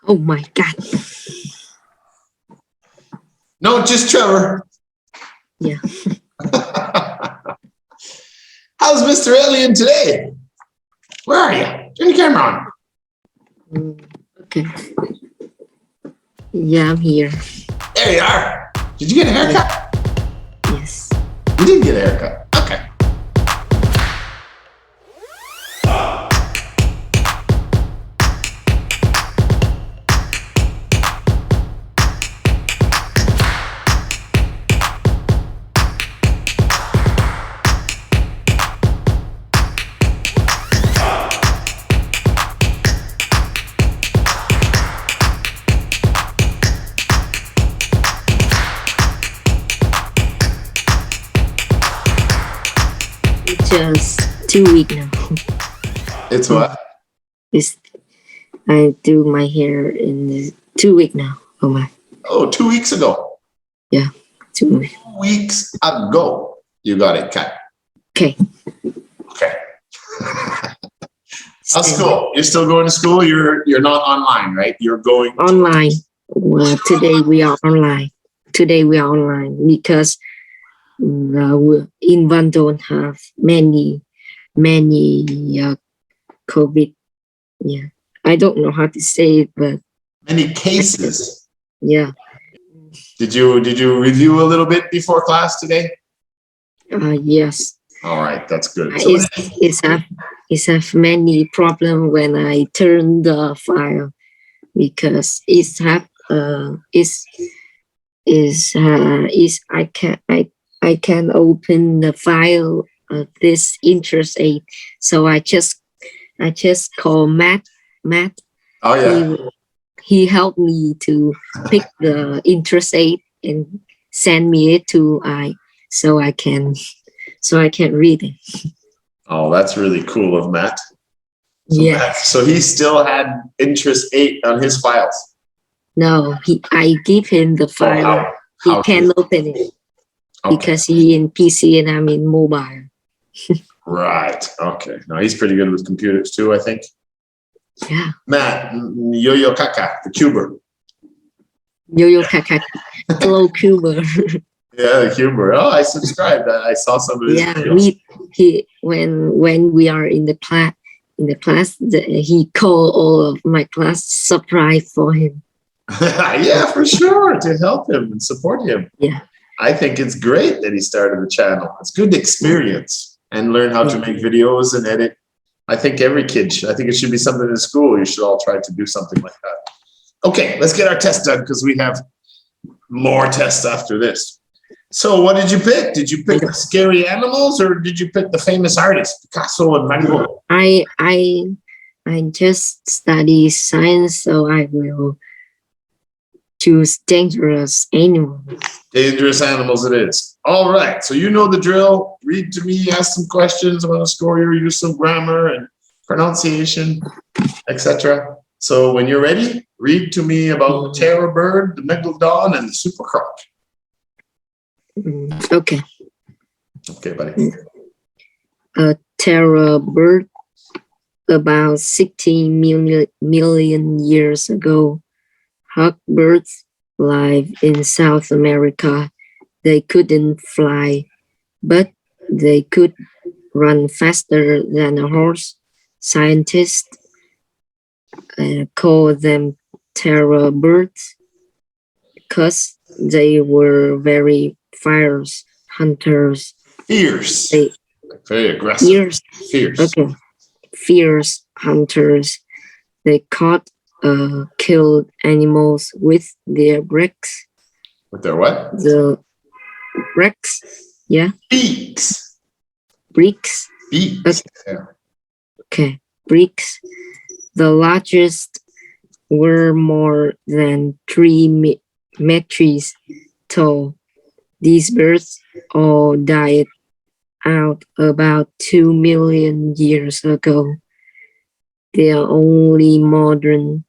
Oh my God. No, just Trevor. Yeah. How's Mr. Alien today? Where are you? Turn the camera on. Okay. Yeah, I'm here. There you are. Did you get a haircut? Yes. You did get a haircut. Okay. Just 2 weeks now. It's what? I do my hair in 2 weeks now. Oh my. Oh, 2 weeks ago. Yeah, 2 weeks. 2 weeks ago, you got it cut. Okay. Okay. How's school? You're still going to school? You're not online, right? You're going online. Well, today we are online. Because Invan don't have many COVID. Yeah, I don't know how to say it, but many cases. Yeah. Did you review a little bit before class today? Yes. All right, that's good. So it's have many problem when I turn the file because I can open the file of this interest aid. So I just call Matt. Oh yeah. He helped me to pick the interest aid and send me it to so I can read it. Oh, that's really cool of Matt. So Yeah. Matt, so he still had interest 8 on his files. No, I give him the file. He can open it. Okay. Because he in PC and I'm in mobile. Right. Okay. No, he's pretty good with computers too, I think. Yeah. Matt, Yo-Yo Kaka, the cuber. Yo-Yo Kaka, hello cuber. Yeah, the cuber. Oh, I subscribed. I saw some of his videos. When we are in the class, he called all of my class surprise for him. Yeah, for sure, to help him and support him. Yeah. I think it's great that he started the channel. It's good experience and learn how to make videos and edit. I think every kid I think it should be something in school. You should all try to do something like that. Okay, let's get our test done because we have more tests after this. So what did you pick? Did you pick the scary animals or did you pick the famous artists, Picasso and Van Gogh? I just study science, so I will choose dangerous animals. Dangerous animals it is. All right. So you know the drill. Read to me, ask some questions. I'm going to score you, use some grammar and pronunciation, etc. So when you're ready, read to me about the terror bird, the Megalodon, and the super croc. Okay. Okay, buddy. A terror bird about 16 million years ago. Huckbirds live in South America. They couldn't fly, but they could run faster than a horse. Scientists call them terror birds because they were very fierce hunters. Fierce. Very aggressive. Fierce. Okay. Fierce hunters. They caught killed animals with their beaks. With their what? The beaks, yeah. Beaks. Beaks. Beaks. Okay, beaks. The largest were more than 3 meters tall. These birds all died out about 2 million years ago. Their only modern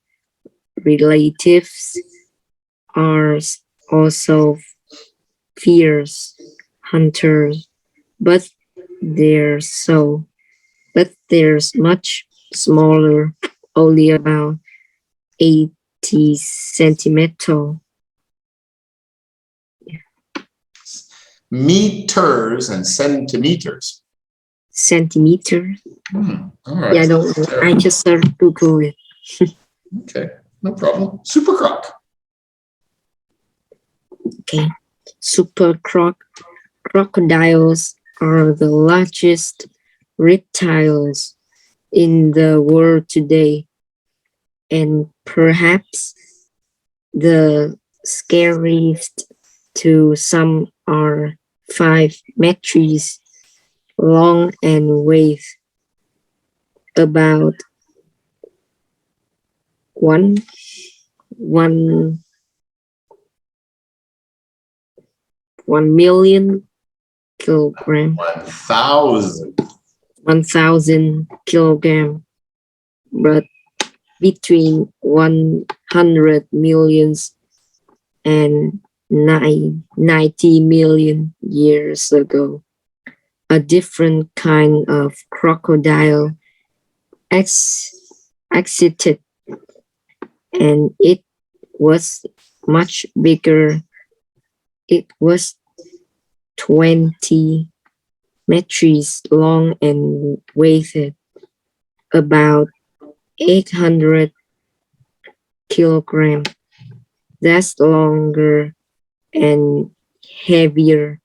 relatives are also fierce hunters, but they're much smaller, only about 80 centimeter. Meters and centimeters. Centimeter. All right. Yeah, I don't know. I just Google it. Okay, no problem. Super croc. Okay. Crocodiles are the largest reptiles in the world today, and perhaps the scariest. To some are 5 meters long and weigh about 1 million kilogram. 1,000 kilogram, but between 100 millions and 90 million years ago, a different kind of crocodile existed, and it was much bigger. It was 20 meters long and weighed about 800 kilograms. That's longer and heavier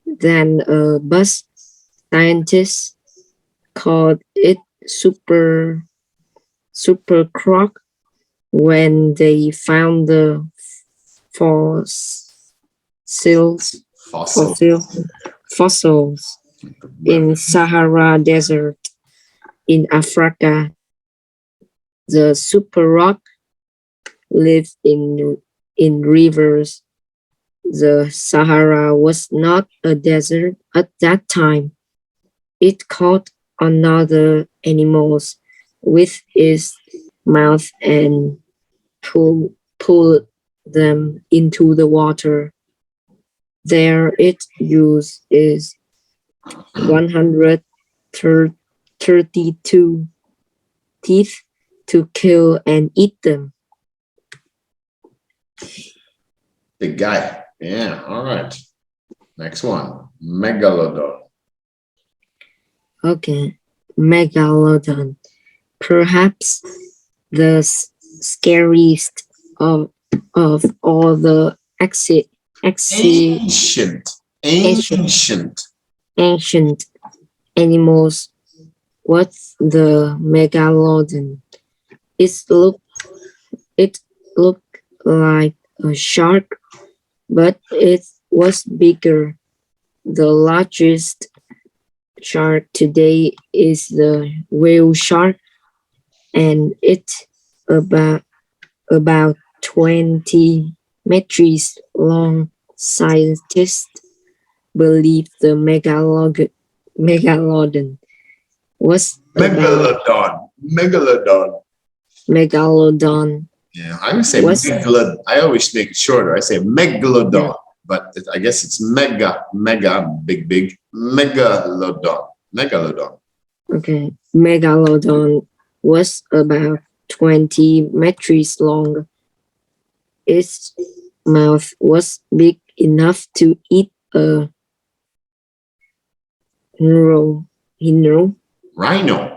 than a bus. Scientists called it super croc when they found the fossils in Sahara Desert in Africa. The super rock lived in rivers. The Sahara was not a desert at that time. It caught other animals with its mouth and pulled them into the water. There its use is 132 teeth to kill and eat them. Big guy. Yeah, all right. Next one. Megalodon. Okay. Megalodon. Perhaps the scariest of all the ancient animals was the Megalodon. It looked like a shark, but it was bigger. The largest shark today is the whale shark, and it's about 20 meters long. Scientists believe the Megalodon was Megalodon. Yeah, I would say megalodon. I always make it shorter. I say megalodon, but I guess it's mega, big, megalodon. Okay, Megalodon was about 20 meters long. Its mouth was big enough to eat a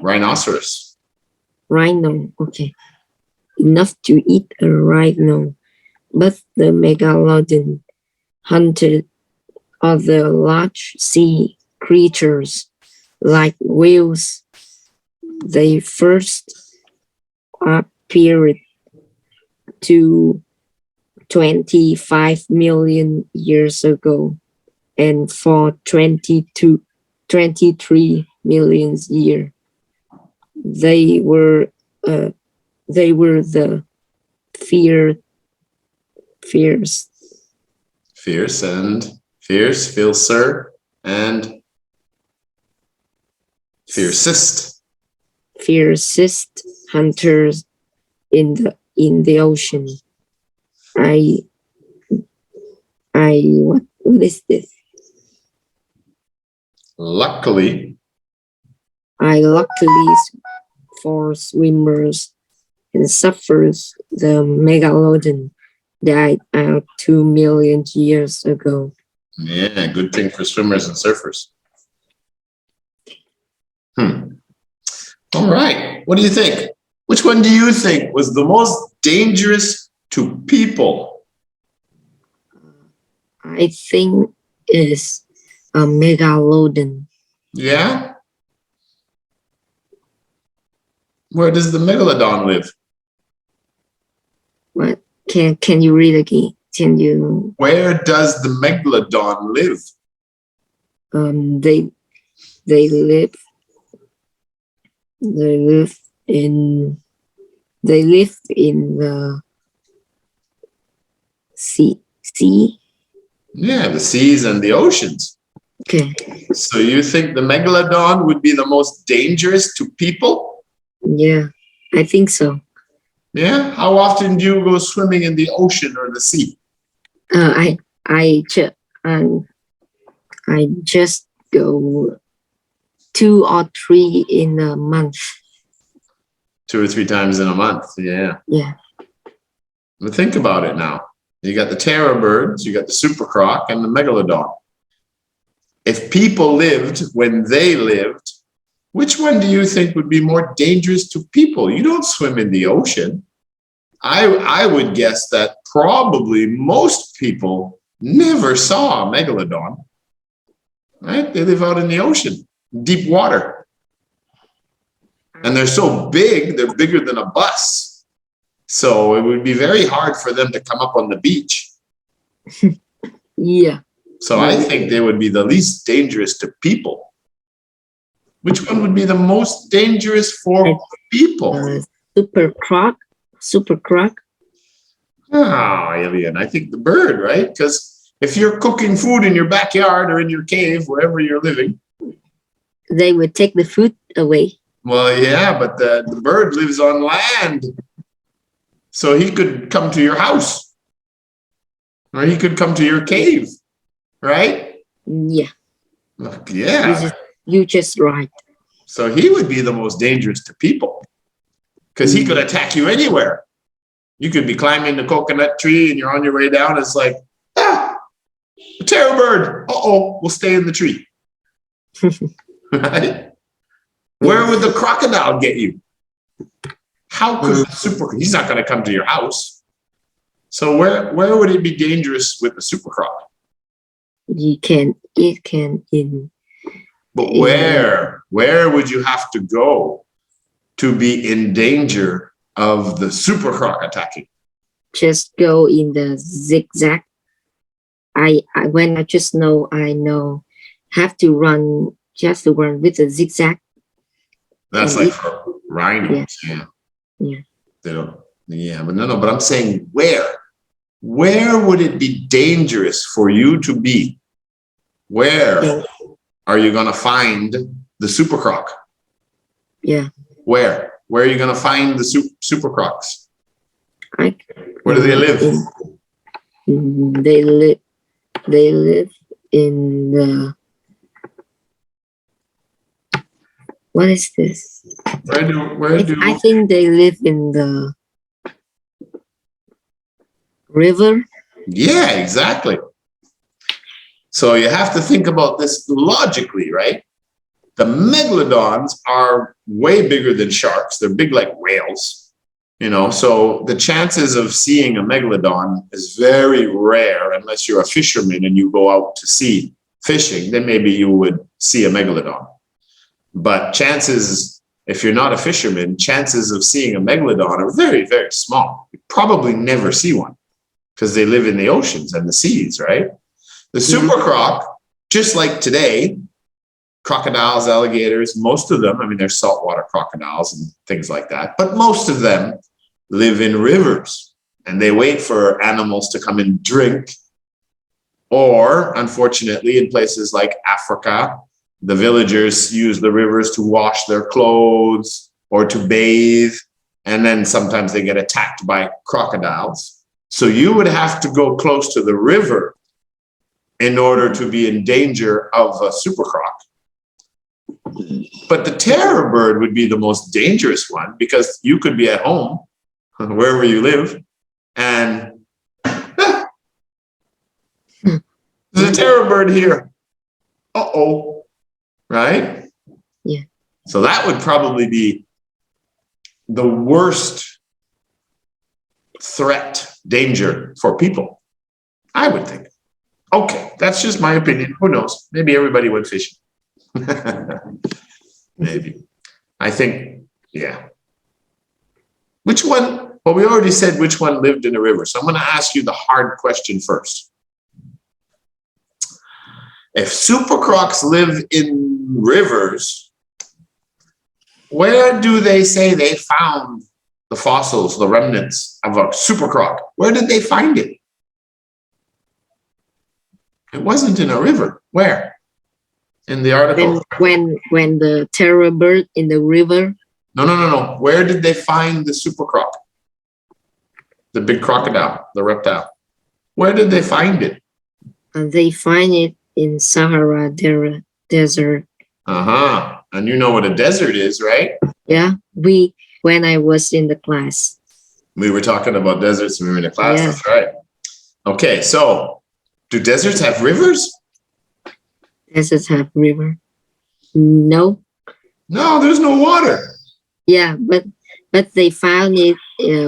rhinoceros. Rhino, okay. Enough to eat a rhino, but the Megalodon hunted other large sea creatures like whales. They first appeared 25 million years ago, and for 23 million years, they were the fierce, fiercer, and fiercest hunters in the ocean. What is this? Luckily for swimmers and the Megalodon died out 2 million years ago. Yeah, good thing for swimmers and surfers. All right. What do you think? Which one do you think was the most dangerous to people? I think it's a Megalodon. Yeah? Where does the Megalodon live? What? Can you read again? Can you? Where does the Megalodon live? They live in the sea. Yeah, the seas and the oceans. Okay. So you think the Megalodon would be the most dangerous to people? Yeah, I think so. Yeah? How often do you go swimming in the ocean or the sea? I just go 2 or 3 in a month. 2 or 3 times in a month, yeah. Yeah. But think about it now. You got the terror birds, you got the super croc, and the Megalodon. If people lived when they lived, which one do you think would be more dangerous to people? You don't swim in the ocean. I would guess that probably most people never saw a Megalodon. Right? They live out in the ocean, deep water. And they're so big, they're bigger than a bus. So it would be very hard for them to come up on the beach. Yeah. So I think they would be the least dangerous to people. Which one would be the most dangerous for people? Super croc. Oh, alien. I think the bird, right? Because if you're cooking food in your backyard or in your cave, wherever you're living, they would take the food away. Well, yeah, but the bird lives on land. So he could come to your house. Or he could come to your cave. Right? Yeah. Yeah. You just right. So he would be the most dangerous to people. Because he could attack you anywhere. You could be climbing the coconut tree and you're on your way down. It's like, a terror bird. Uh-oh, we'll stay in the tree. Right? Where would the crocodile get you? How could he's not going to come to your house. So where would it be dangerous with the super croc? It can in. But where would you have to go to be in danger of the super croc attacking? Just go in the zigzag. I know have to run just to run with the zigzag. That's like for rhinos, yeah. They don't, but no, but I'm saying where would it be dangerous for you to be? Where are you going to find the super croc? Yeah. Where are you going to find the super crocs? Where do they live? They live in the. What is this? I think they live in the river. Yeah, exactly. So you have to think about this logically, right? The megalodons are way bigger than sharks. They're big like whales, so the chances of seeing a megalodon is very rare unless you're a fisherman and you go out to sea fishing. Then maybe you would see a megalodon. But chances, if you're not a fisherman, chances of seeing a megalodon are very, very small. You probably never see one because they live in the oceans and the seas, right? The super croc, just like today, crocodiles, alligators, most of them, they're saltwater crocodiles and things like that, but most of them live in rivers and they wait for animals to come and drink. Or, unfortunately, in places like Africa, the villagers use the rivers to wash their clothes or to bathe, and then sometimes they get attacked by crocodiles. So you would have to go close to the river in order to be in danger of a super croc. But the terror bird would be the most dangerous one because you could be at home wherever you live, and there's a terror bird here. Uh-oh. Right? Yeah. So that would probably be the worst threat, danger for people, I would think. Okay, that's just my opinion. Who knows? Maybe everybody went fishing. Maybe. I think, yeah. Which one? Well, we already said which one lived in a river. So I'm going to ask you the hard question first. If super crocs live in rivers, where do they say they found the fossils, the remnants of a super croc? Where did they find it? It wasn't in a river. Where? In the article. When the terror bird in the river. No. Where did they find the super croc? The big crocodile, the reptile. Where did they find it? They find it in Sahara Desert. And you know what a desert is, right? Yeah, when I was in the class. We were talking about deserts when we were in the class, Yeah. That's right. Okay, so do deserts have rivers? Deserts have river. No. No, there's no water. Yeah, but they found it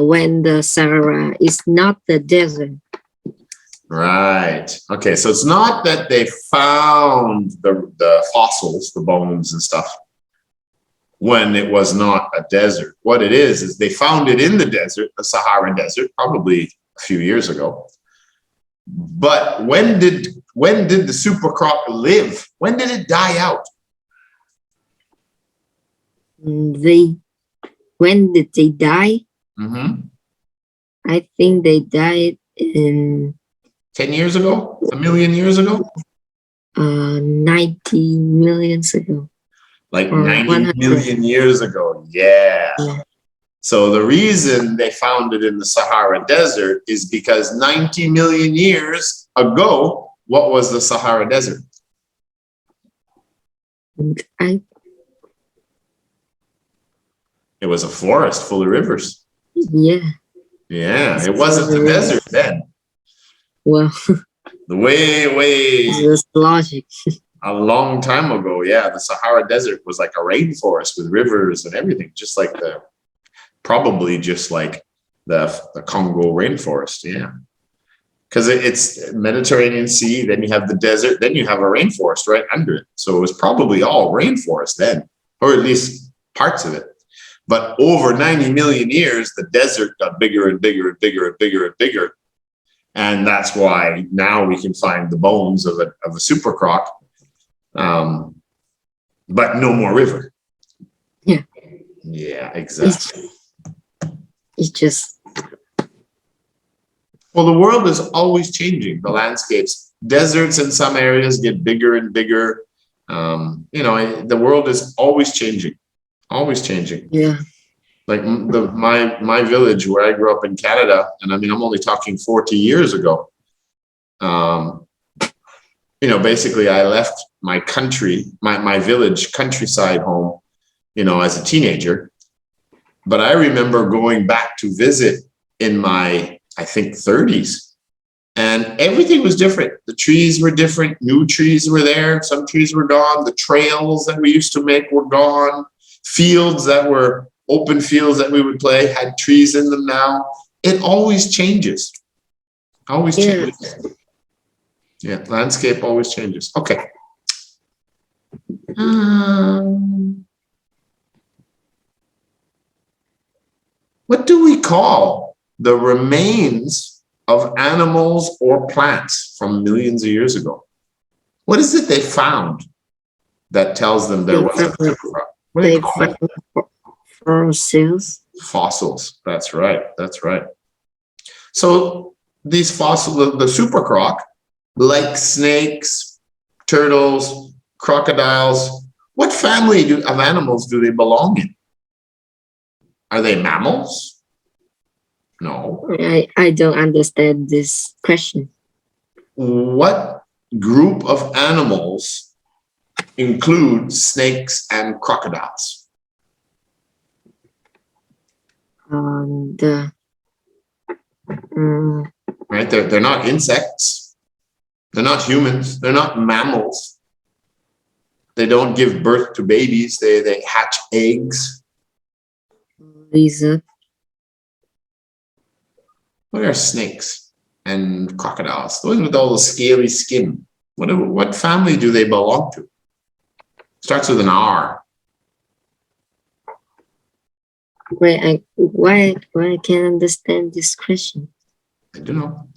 when the Sahara is not the desert. Right. Okay, so it's not that they found the fossils, the bones and stuff, when it was not a desert. What it is they found it in the desert, the Sahara Desert, probably a few years ago. But when did the super croc live? When did it die out? When did they die? Mm-hmm. I think they died in 10 years ago? A million years ago? 90 million ago. Like Or 90 100. million years ago. Yeah. So the reason they found it in the Sahara Desert is because 90 million years ago, what was the Sahara Desert? It was a forest full of rivers. Yeah. Yeah, it wasn't the desert then. Well, The way that's logic. a long time ago, yeah, the Sahara Desert was like a rainforest with rivers and everything, just like probably just like the Congo rainforest, yeah. Because it's Mediterranean Sea, then you have the desert, then you have a rainforest right under it. So it was probably all rainforest then, or at least parts of it. But over 90 million years, the desert got bigger and bigger and bigger and bigger and bigger. And that's why now we can find the bones of a super croc, but no more river. Yeah. Yeah, exactly. It's just. Well, the world is always changing. The landscapes, deserts in some areas get bigger and bigger. The world is always changing. Always changing. Yeah. Like my village where I grew up in Canada, and I mean, I'm only talking 40 years ago. Basically I left my country, my village countryside home, as a teenager. But I remember going back to visit in my, I think, 30s. And everything was different. The trees were different. New trees were there. Some trees were gone. The trails that we used to make were gone. Fields that were open fields that we would play had trees in them now. It always changes. Always changes. Yeah, landscape always changes. Okay. What do we call the remains of animals or plants from millions of years ago? What is it they found that tells them there was a super croc? What do they call it? Fossils. Fossils. That's right. That's right. So these fossils, the super croc, like snakes, turtles, crocodiles, what family of animals do they belong in? Are they mammals? No. I don't understand this question. What group of animals include snakes and crocodiles? Right? They're not insects. They're not humans. They're not mammals. They don't give birth to babies. They hatch eggs. Lizard. What are snakes and crocodiles? Those with all the scaly skin. What family do they belong to? Starts with an R. Why I can't understand this question? I don't know.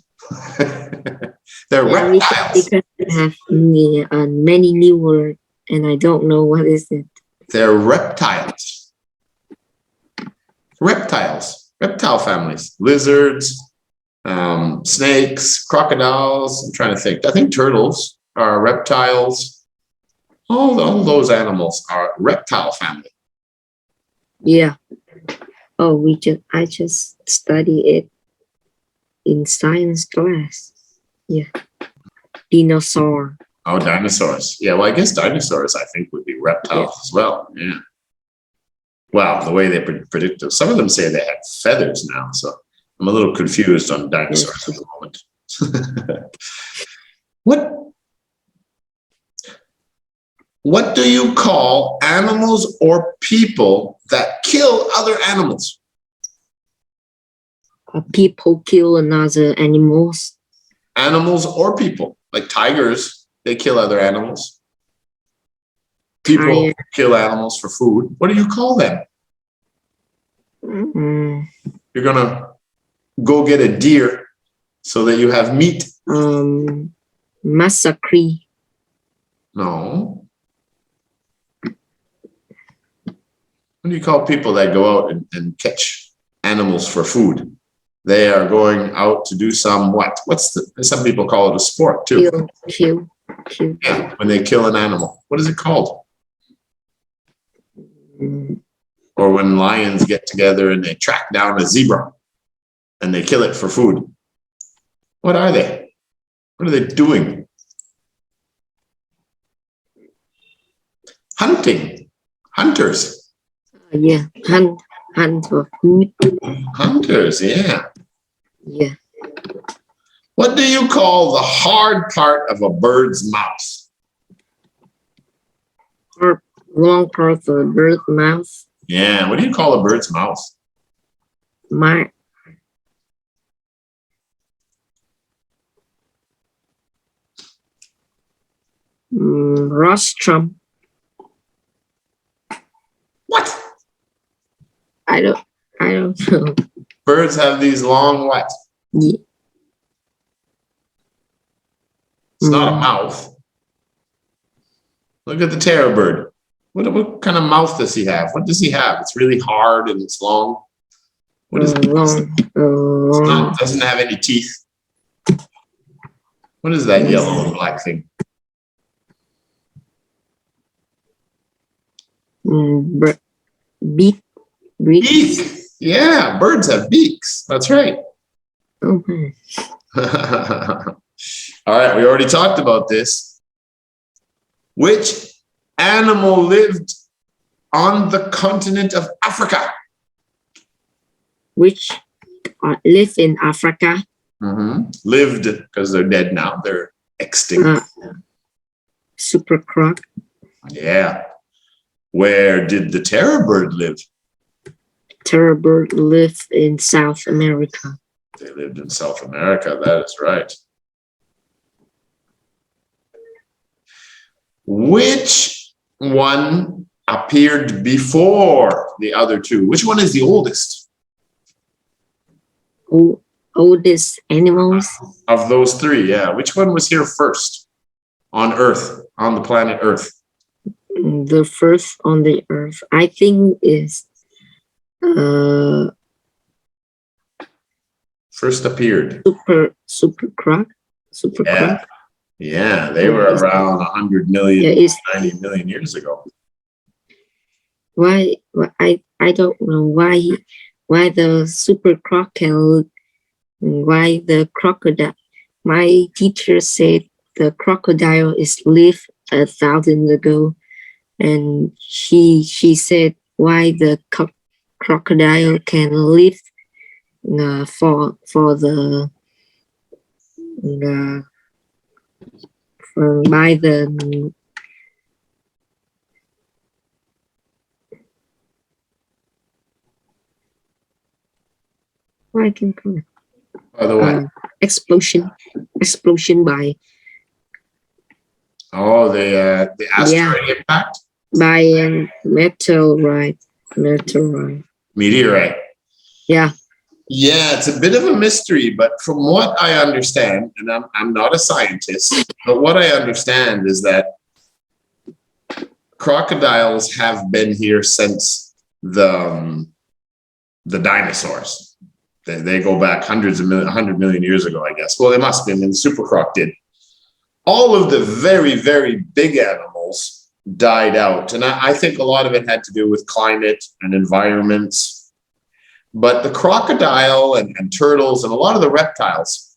They're reptiles. Because they have many new words, and I don't know what is it. They're reptiles. Reptile families. Lizards, snakes, crocodiles. I'm trying to think. I think turtles are reptiles. All those animals are reptile family. Yeah. Oh, I just study it in science class. Yeah. Dinosaur. Oh, dinosaurs. Yeah, well, I guess dinosaurs, I think, would be reptiles as well. Yeah. Well, the way they predict them. Some of them say they had feathers now, so I'm a little confused on dinosaurs at the moment. What do you call animals or people that kill other animals? People kill another animals. Animals or people, like tigers, they kill other animals. People kill animals for food. What do you call them? You're gonna go get a deer so that you have meat. Massacre. No. What do you call people that go out and catch animals for food? They are going out to do some what? Some people call it a sport too. Kill. Yeah, when they kill an animal. What is it called? Or when lions get together and they track down a zebra and they kill it for food. What are they? What are they doing? Hunting. Hunters. Yeah, hunter. Hunters, yeah. Yeah. What do you call the hard part of a bird's mouth? Long part of a bird's mouth. Yeah, what do you call a bird's mouth? Rostrum. What? I don't know. Birds have these long what? Yeah. It's not a mouth. Look at the terror bird. What kind of mouth does he have? What does he have? It's really hard and it's long. What is it? It doesn't have any teeth. What is that yellow and black thing? Beak. Beak. Yeah, birds have beaks. That's right. Okay. All right, we already talked about this. Which animal lived on the continent of Africa? Which live in Africa? Lived, because they're dead now. They're extinct. Super croc. Yeah. Where did the terror bird live? Terror bird live in South America. They lived in South America. That is right. Which one appeared before the other two? Which one is the oldest? Oldest animals? Of those three, yeah. Which one was here first on Earth, on the planet Earth? The first on the Earth, I think, is first appeared. Super croc. Croc. Yeah, they were around 100 million, 90 million years ago. Why I don't know why the super croc can, why the crocodile. My teacher said the crocodile is lived 1,000 ago, and she said why the crocodile can live for the by the I can call it By the way, explosion by the asteroid impact, by meteorite. Meteorite. Yeah. Yeah, it's a bit of a mystery, but from what I understand, and I'm not a scientist, but what I understand is that crocodiles have been here since the dinosaurs. They go back 100 million years ago, I guess. Well, they must have been. The super croc did. All of the very, very big animals died out, and I think a lot of it had to do with climate and environments. But the crocodile and turtles and a lot of the reptiles,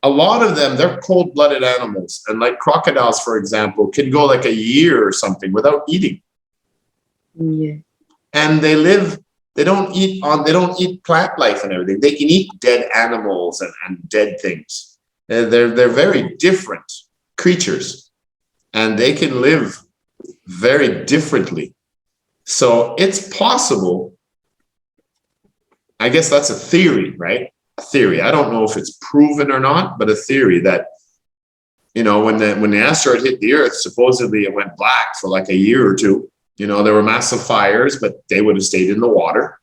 a lot of them, they're cold-blooded animals. And like crocodiles, for example, can go like a year or something without eating. Yeah. And they don't eat plant life and everything. They can eat dead animals and dead things. They're very different creatures, and they can live very differently. So it's possible. I guess that's a theory, right? A theory. I don't know if it's proven or not, but a theory that, you know, when the asteroid hit the Earth, supposedly it went black for like a year or two. You know, there were massive fires, but they would have stayed in the water.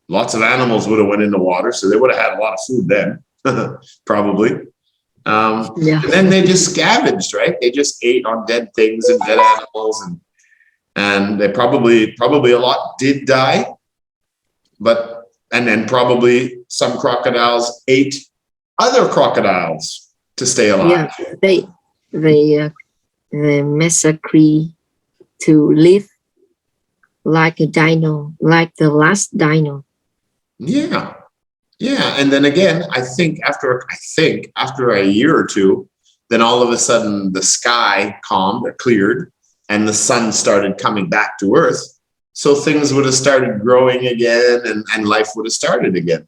Lots of animals would have went in the water, so they would have had a lot of food then, probably. Yeah. And then they just scavenged, right? They just ate on dead things and dead animals, and they probably a lot did die, and then probably some crocodiles ate other crocodiles to stay alive. Yeah, they massacre to live like a dino, like the last dino. Yeah. Yeah. And then again, I think after a year or two, then all of a sudden the sky calmed or cleared and the sun started coming back to Earth. So things would have started growing again and life would have started again.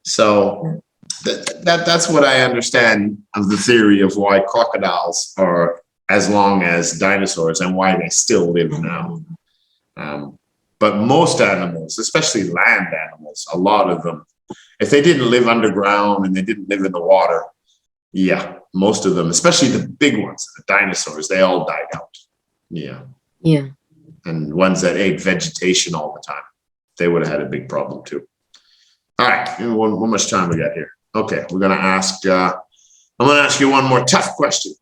So that's what I understand of the theory of why crocodiles are as long as dinosaurs and why they still live now. But most animals, especially land animals, a lot of them, if they didn't live underground and they didn't live in the water, yeah, most of them, especially the big ones, the dinosaurs, they all died out. Yeah. Yeah. And ones that ate vegetation all the time, they would have had a big problem too. All right, how much time we got here? Okay, we're gonna ask. I'm gonna ask you one more tough question.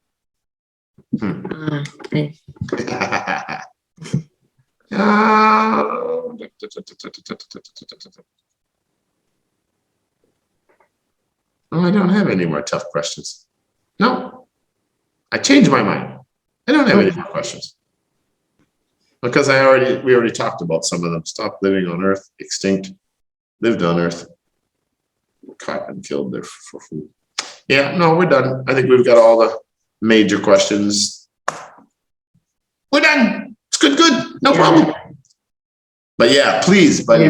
Okay. I don't have any more tough questions. No, I changed my mind. I don't have any more questions. Because we already talked about some of them. Stopped living on Earth, extinct, lived on Earth, caught and killed there for food. Yeah, no, we're done. I think we've got all the major questions. We're done. It's good, no problem. But yeah, please, buddy,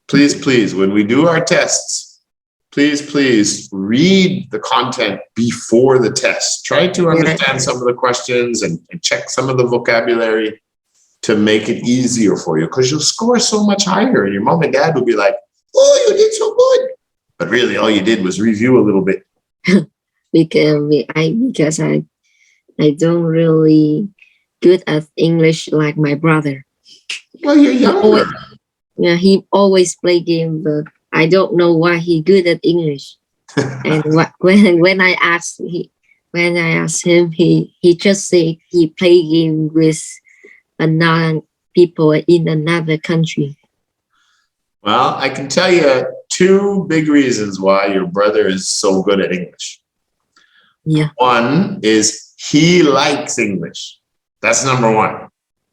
please, when we do our tests, please read the content before the test. Try to understand some of the questions and check some of the vocabulary to make it easier for you, because you'll score so much higher and your mom and dad will be like, oh, you did so good. But really all you did was review a little bit. because I don't really good at English like my brother. Well, you're younger. He always play game, but I don't know why he good at English. And when I ask him, he just say he play game with another people in another country. Well, I can tell you 2 big reasons why your brother is so good at English. Yeah. One is he likes English. That's number 1.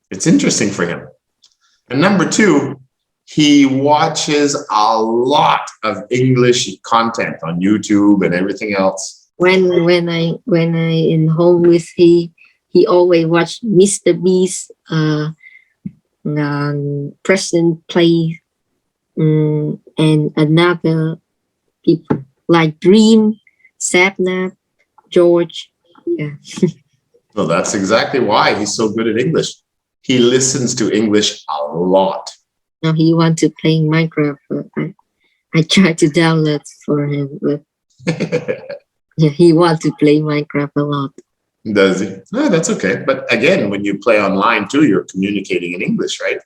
It's interesting for him. And number 2, he watches a lot of English content on YouTube and everything else. When I in home with he always watch Mr. Beast present play and another people like Dream, Sapnap, George. Yeah. Well, that's exactly why he's so good at English. He listens to English a lot. Now he wants to play Minecraft, but I tried to download for him, but yeah, he wants to play Minecraft a lot. Does he? No, that's okay. But again, when you play online too, you're communicating in English, right?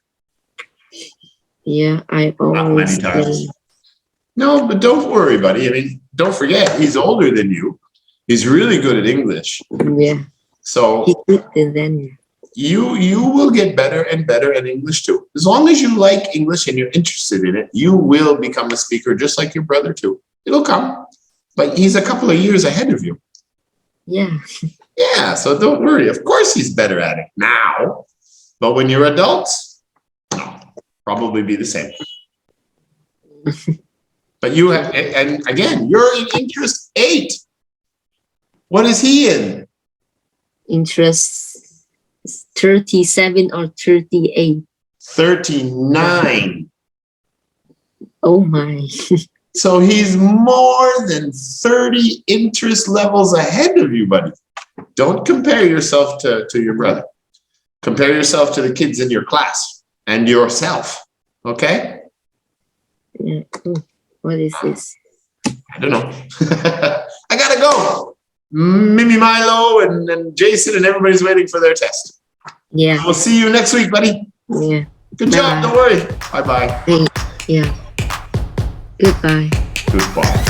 Yeah, I Not always many times. play. No, but don't worry, buddy. I mean, don't forget, he's older than you. He's really good at English. Yeah, So he did then. you will get better and better at English too. As long as you like English and you're interested in it, you will become a speaker just like your brother too. It'll come. But he's a couple of years ahead of you. Yeah. Yeah, so don't worry. Of course he's better at it now. But when you're adults, no, probably be the same. But you have, and again, you're in interest 8. What is he in? Interest 37 or 38. 39. Oh my. So he's more than 30 interest levels ahead of you, buddy. Don't compare yourself to your brother. Compare yourself to the kids in your class and yourself. Okay? Yeah. What is this? I don't know. I gotta go. Mimi, Milo, and Jason, and everybody's waiting for their test. Yeah. We'll see you next week, buddy. Yeah. Good job. Don't worry. Bye-bye. Yeah. Goodbye. Goodbye.